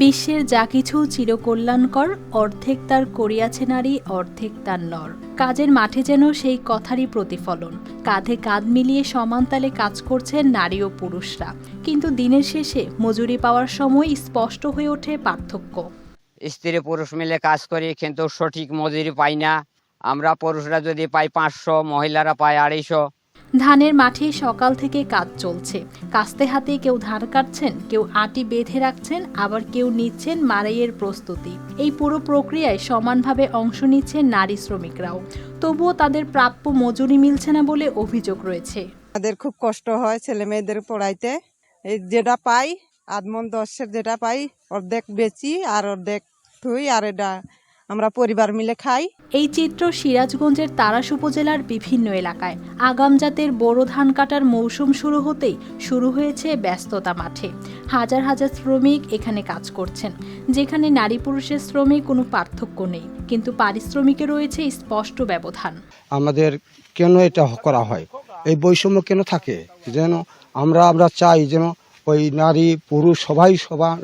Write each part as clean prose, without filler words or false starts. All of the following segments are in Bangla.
বিশ্বের যা কিছু চিরকল্যাণকর, অর্ধেক তার করিয়াছে নারী, অর্ধেক তার নর। কাজের মাঠে যেন সেই কথারই প্রতিফলন। কাঁধে কাঁধ মিলিয়ে সমান তালে কাজ করছেন নারী ও পুরুষরা, কিন্তু দিনের শেষে মজুরি পাওয়ার সময় স্পষ্ট হয়ে ওঠে পার্থক্য। স্ত্রী পুরুষ মিলে কাজ করি, কিন্তু সঠিক মজুরি পাই না। আমরা পুরুষরা যদি পাই 500, মহিলারা পায় 250। ধানের মাঠে সকাল থেকে কাজ চলছে। কাস্তে হাতে কেউ ধান কাটছেন, কেউ আটি বেঁধে রাখছেন, আবার কেউ নিচ্ছেন মাড়াইয়ের প্রস্তুতি। এই পুরো প্রক্রিয়ায় সমানভাবে অংশ নিচ্ছেন নারী শ্রমিকরাও। তবুও তাদের প্রাপ্য মজুরি মিলছে না বলে অভিযোগ রয়েছে। তাদের খুব কষ্ট হয় ছেলে মেয়েদের পড়াইতে। এই যেটা পাই আধমন 10-এর যেটা পাই অর্ধেক বেচি আর অর্ধেক থুই, আর এটা আমরা পরিবার মিলে খাই। এই চিত্র সিরাজগঞ্জের তারাস উপজেলার বিভিন্ন এলাকায়। আগাম জাতের বোরো ধান কাটার মৌসুম শুরু হতেই শুরু হয়েছে ব্যস্ততা মাঠে। হাজার হাজার শ্রমিক এখানে কাজ করছেন, যেখানে নারী পুরুষের শ্রমে কোনো পার্থক্য নেই, কিন্তু পারিশ্রমিকে রয়েছে স্পষ্ট ব্যবধান। আমাদের কেন এটা করা হয়, এই বৈষম্য কেন থাকে? যেন আমরা চাই যেন ওই নারী পুরুষ সবাই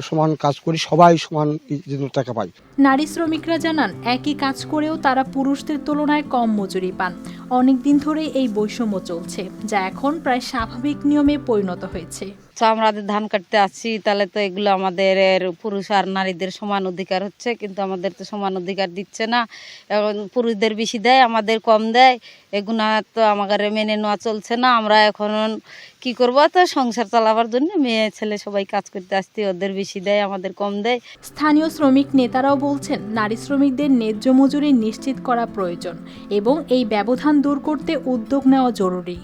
সমান কাজ করি, সবাই সমান যেন টাকা পাই। নারী শ্রমিকরা জানান, একই কাজ করেও তারা পুরুষদের তুলনায় কম মজুরি পান। অনেক দিন ধরে এই বৈষম্য চলছে, যা এখন প্রায় স্বাভাবিক নিয়মে পরিণত হয়েছে। আমাদের ধান কাটতে আসছি, তাহলে তো এগুলো আমাদের পুরুষ আর নারীদের সমান অধিকার হচ্ছে, কিন্তু আমাদের তো সমান অধিকার দিচ্ছে না। এখন পুরুষদের বেশি দেয়, আমাদের কম দেয়। এগুলো তো আমাদের মেনে নেওয়া চলছে না। আমরা এখন কি করবো, তো সংসার চালাবার জন্য মেয়ে ছেলে সবাই কাজ করতে আসছি, ওদের বেশি দেয়, আমাদের কম দেয়। স্থানীয় শ্রমিক নেতারাও বলছেন, নারী শ্রমিকদের ন্যায্য মজুরি নিশ্চিত করা প্রয়োজন এবং এই ব্যবধান দূর করতে উদ্যোগ নেওয়া জরুরি।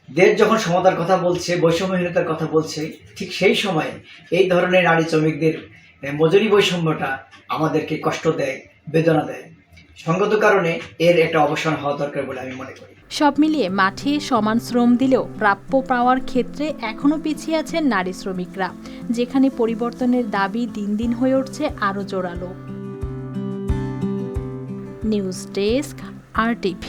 দেশ যখন সমতার কথা বলছে, বৈষম্যহীনতার কথা বলছে, ঠিক সেই সময়ে এই ধরনের নারী শ্রমিকদের মজুরি বৈষম্যটা আমাদেরকে কষ্ট দেয়, বেদনা দেয়। সঙ্গত কারণে এর একটা অবসান হওয়া দরকার বলে আমি মনে করি। সব মিলিয়ে মাঠে সমান শ্রম দিলেও প্রাপ্য পাওয়ার ক্ষেত্রে এখনও পিছিয়ে আছেন নারী শ্রমিকরা, যেখানে পরিবর্তনের দাবি দিন দিন হয়ে উঠছে আরও জোরালো। News desk, RTV।